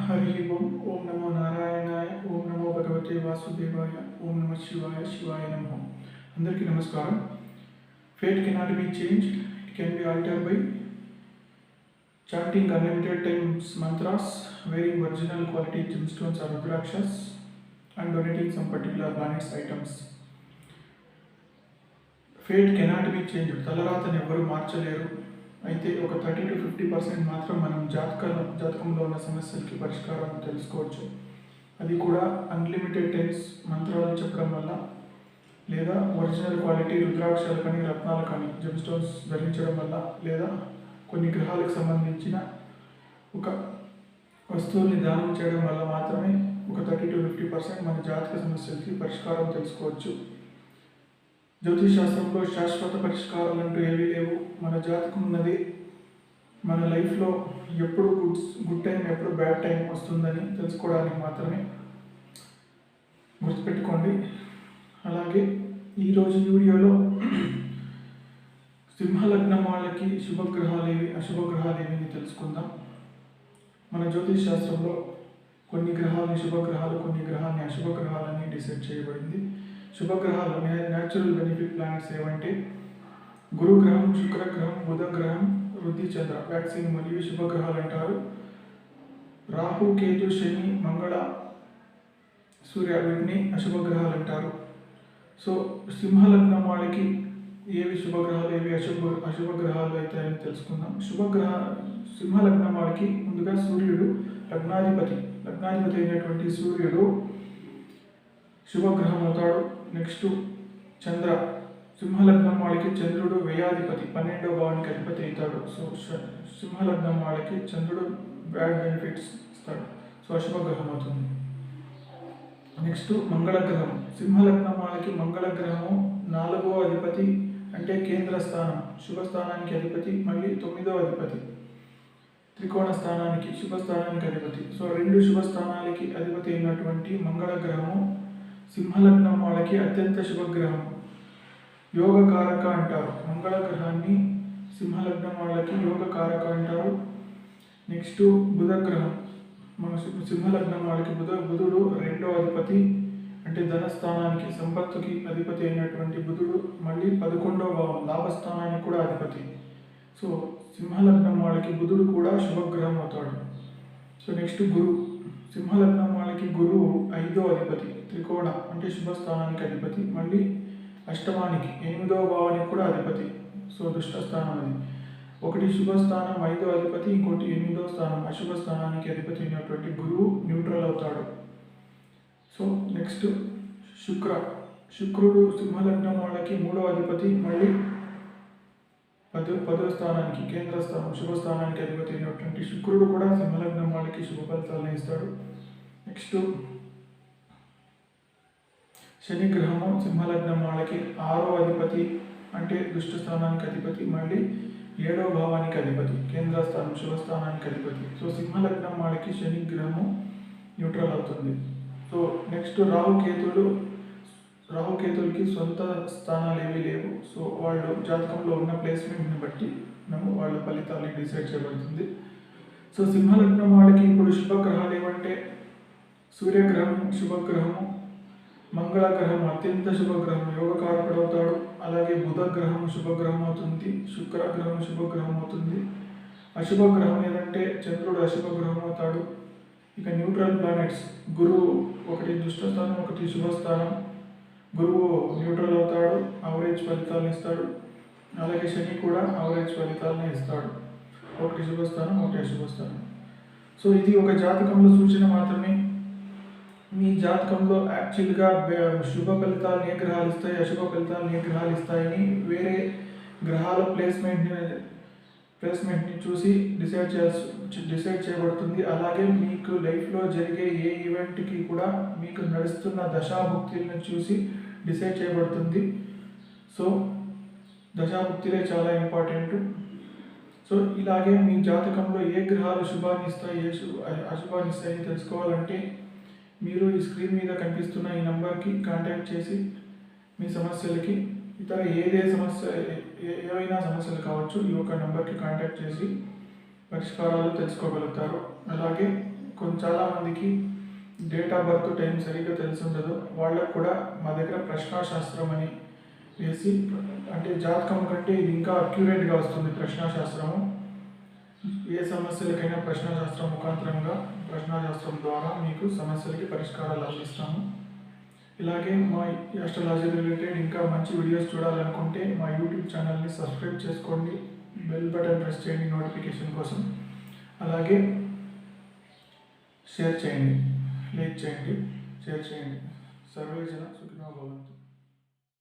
హరి ఓం. ఓం నమో నారాయణాయ. ఓం నమో భగవతే వాసుదేవాయ. ఓం నమ శివాయ. శివాయ నమో. అందరికీ నమస్కారం. Fate cannot be changed. It can be altered by chanting unlimited times mantras, wearing original quality gemstones or rudrakshas, and donating some particular planets items. Fate cannot be changed. తలరాతను ఎవరు మార్చలేరు. అయితే ఒక 30-50% మాత్రం మనం జాతకంలో ఉన్న సమస్యలకి పరిష్కారం తెలుసుకోవచ్చు. అది కూడా అన్లిమిటెడ్ టైమ్స్ మంత్రాలు చెప్పడం వల్ల, లేదా ఒరిజినల్ క్వాలిటీ రుద్రాక్షలు కానీ రత్నాలు కానీ జెమ్స్టోన్స్ ధరించడం వల్ల, లేదా కొన్ని గ్రహాలకు సంబంధించిన ఒక వస్తువుల్ని దానం చేయడం వల్ల మాత్రమే ఒక 30-50% మన జాతక సమస్యలకి పరిష్కారం తెలుసుకోవచ్చు. జ్యోతిష్ శాస్త్రంలో శాశ్వత పరిష్కారాలు అంటూ ఏవీ లేవు. మన జాతకం ఉన్నది మన లైఫ్లో ఎప్పుడు గుడ్ టైం ఎప్పుడు బ్యాడ్ టైం వస్తుందని తెలుసుకోవడానికి మాత్రమే. గుర్తుపెట్టుకోండి. అలాగే ఈరోజు వీడియోలో సింహలగ్నం వాళ్ళకి శుభగ్రహాలు ఏవి అశుభగ్రహాలు ఏవి అని తెలుసుకుందాం. మన జ్యోతిష్ శాస్త్రంలో కొన్ని గ్రహాలని శుభగ్రహాలు, కొన్ని గ్రహాలని అశుభగ్రహాలని డిసైడ్ చేయబడింది. శుభగ్రహాలు న్యాచురల్ బెనిఫిట్ ప్లానెట్స్ ఏవంటే గురుగ్రహం, శుక్రగ్రహం, బుధగ్రహం, వృద్ధి, చంద్ర, వ్యాక్సిన్ మరియు శుభగ్రహాలు అంటారు. రాహు, కేతు, శని, మంగళ, సూర్య వీటిని అశుభగ్రహాలు అంటారు. సో సింహలగ్నం వాళ్ళకి ఏవి శుభగ్రహాలు ఏవి అశుభగ్రహాలు అవుతాయని తెలుసుకుందాం. సింహలగ్నం వాళ్ళకి ముందుగా సూర్యుడు లగ్నాధిపతి అయినటువంటి సూర్యుడు శుభగ్రహం అవుతాడు. నెక్స్ట్ చంద్ర. సింహలగ్నం వాళ్ళకి చంద్రుడు వ్యయాధిపతి 12వ భావానికి అధిపతి అవుతాడు. సో సింహలగ్నం వాళ్ళకి చంద్రుడు బ్యాడ్ బెనిఫిట్స్ ఇస్తాడు. సో అశుభగ్రహం అవుతుంది. నెక్స్ట్ మంగళగ్రహం. సింహలగ్నం వాళ్ళకి మంగళగ్రహము 4వ అధిపతి, అంటే కేంద్ర స్థానం, శుభస్థానానికి అధిపతి, మళ్ళీ 9వ అధిపతి, త్రికోణ స్థానానికి శుభస్థానానికి అధిపతి. సో 2 శుభస్థానాలకి అధిపతి అయినటువంటి మంగళగ్రహము సింహలగ్నం వాళ్ళకి అత్యంత శుభగ్రహం, యోగకారక అంటారు. మంగళగ్రహాన్ని సింహలగ్నం వాళ్ళకి యోగకారక అంటారు. నెక్స్ట్ బుధగ్రహం. మన సింహలగ్నం వాళ్ళకి బుధుడు 2వ అధిపతి, అంటే ధనస్థానానికి సంపత్తుకి అధిపతి అయినటువంటి బుధుడు, మళ్ళీ 11వ భావం లాభస్థానానికి కూడా అధిపతి. సో సింహలగ్నం వాళ్ళకి బుధుడు కూడా శుభగ్రహం అవుతాడు. సో నెక్స్ట్ గురు. సింహలగ్నం వాళ్ళకి గురువు 5వ అధిపతి, త్రికోణ అంటే శుభస్థానానికి అధిపతి, మళ్ళీ అష్టమానికి 8వ భావానికి కూడా అధిపతి. సో దుష్టస్థానం అది. ఒకటి శుభస్థానం 5వ అధిపతి, ఇంకోటి 8వ స్థానం అశుభ స్థానానికి అధిపతి అయినటువంటి గురువు న్యూట్రల్ అవుతాడు. సో నెక్స్ట్ శుక్రుడు సింహలగ్నం వాళ్ళకి 3వ అధిపతి, మళ్ళీ 10వ స్థానానికి కేంద్ర స్థానం శుభస్థానానికి అధిపతి అయినటువంటి శుక్రుడు కూడా సింహలగ్నం వాళ్ళకి శుభ ఫలితాలను ఇస్తాడు. నెక్స్ట్ శని గ్రహము సింహలగ్నం వాళ్ళకి 6వ అధిపతి, అంటే దుష్ట స్థానానికి అధిపతి, మళ్ళీ 7వ భావానికి అధిపతి, కేంద్ర స్థానం శుభస్థానానికి అధిపతి. సో సింహలగ్నం వాళ్ళకి శని గ్రహము న్యూట్రల్ అవుతుంది. సో నెక్స్ట్ రాహుకేతులకి సొంత స్థానాలు ఏమీ లేవు. సో వాళ్ళు జాతకంలో ఉన్న ప్లేస్మెంట్ని బట్టి వాళ్ళ ఫలితాలు డిసైడ్ చేయబడుతుంది. సో సింహలగ్నం వాళ్ళకి ఇప్పుడు శుభగ్రహాలు ఏమంటే సూర్యగ్రహం శుభగ్రహము, మంగళగ్రహం అత్యంత శుభగ్రహం యోగకారకుడు అవుతాడు. అలాగే బుధగ్రహం శుభగ్రహం అవుతుంది, శుక్రగ్రహం శుభగ్రహం అవుతుంది. అశుభగ్రహం ఏదంటే చంద్రుడు అశుభగ్రహం అవుతాడు. ఇక న్యూట్రల్ ప్లానెట్స్ గురువు ఒకటి దుష్టస్థానం, ఒకటి శుభస్థానం. గురువు న్యూట్రల్ అవుతాడు, అవరేజ్ ఫలితాలను ఇస్తాడు. అలాగే శని కూడా అవరేజ్ ఫలితాలను ఇస్తాడు. ఒకటి శుభస్థానం, ఒకటి అశుభస్థానం. సో ఇది ఒక జాతకంలో సూచన మాత్రమే. మీ జాతకంలో యాక్చువల్గా శుభ ఫలితాలు ఏ గ్రహాలు ఇస్తాయి, అశుభ ఫలితాలు ఏ గ్రహాలు ఇస్తాయని వేరే గ్రహాల ప్లేస్మెంట్ని చూసి డిసైడ్ చేయబడుతుంది. అలాగే మీకు లైఫ్లో జరిగే ఏ ఈవెంట్కి కూడా మీకు నడుస్తున్న దశాభుక్తులను చూసి డిసైడ్ చేయబడుతుంది. సో దశాభుక్తులే చాలా ఇంపార్టెంట్. సో ఇలాగే మీ జాతకంలో ఏ గ్రహాలు శుభాన్ని ఇస్తాయి, అశుభాన్ని ఇస్తాయని తెలుసుకోవాలంటే మీరు ఈ స్క్రీన్ మీద కనిపిస్తున్న ఈ నంబర్కి కాంటాక్ట్ చేసి మీ సమస్యలకి ఇతర ఏవైనా సమస్యలు కావచ్చు, ఈ యొక్క నంబర్కి కాంటాక్ట్ చేసి పరిష్కారాలు తెలుసుకోగలుగుతారు. అలాగే చాలామందికి డేట్ ఆఫ్ బర్త్ టైం సరిగ్గా తెలిసి ఉండదు. వాళ్ళకు కూడా మా దగ్గర ప్రశ్నాశాస్త్రం అని వేసి, అంటే జాతకం కంటే ఇది ఇంకా అక్యురేట్గా వస్తుంది ప్రశ్నాశాస్త్రము. ఏ సమస్యలకైనా ప్రశ్నాశాస్త్రం ద్వారా మీకు సమస్యలకి పరిష్కారాలు అందిస్తాము. ఇలాగే మా ఆస్ట్రాలజీ రిలేటెడ్ ఇంకా మంచి వీడియోస్ చూడాలనుకుంటే మా యూట్యూబ్ ఛానల్ని సబ్స్క్రైబ్ చేసుకోండి, బెల్ బటన్ ప్రెస్ చేయండి నోటిఫికేషన్ కోసం. అలాగే షేర్ చేయండి, లైక్ చేయండి, షేర్ చేయండి. సర్వే జన సుఖినో భవంతు.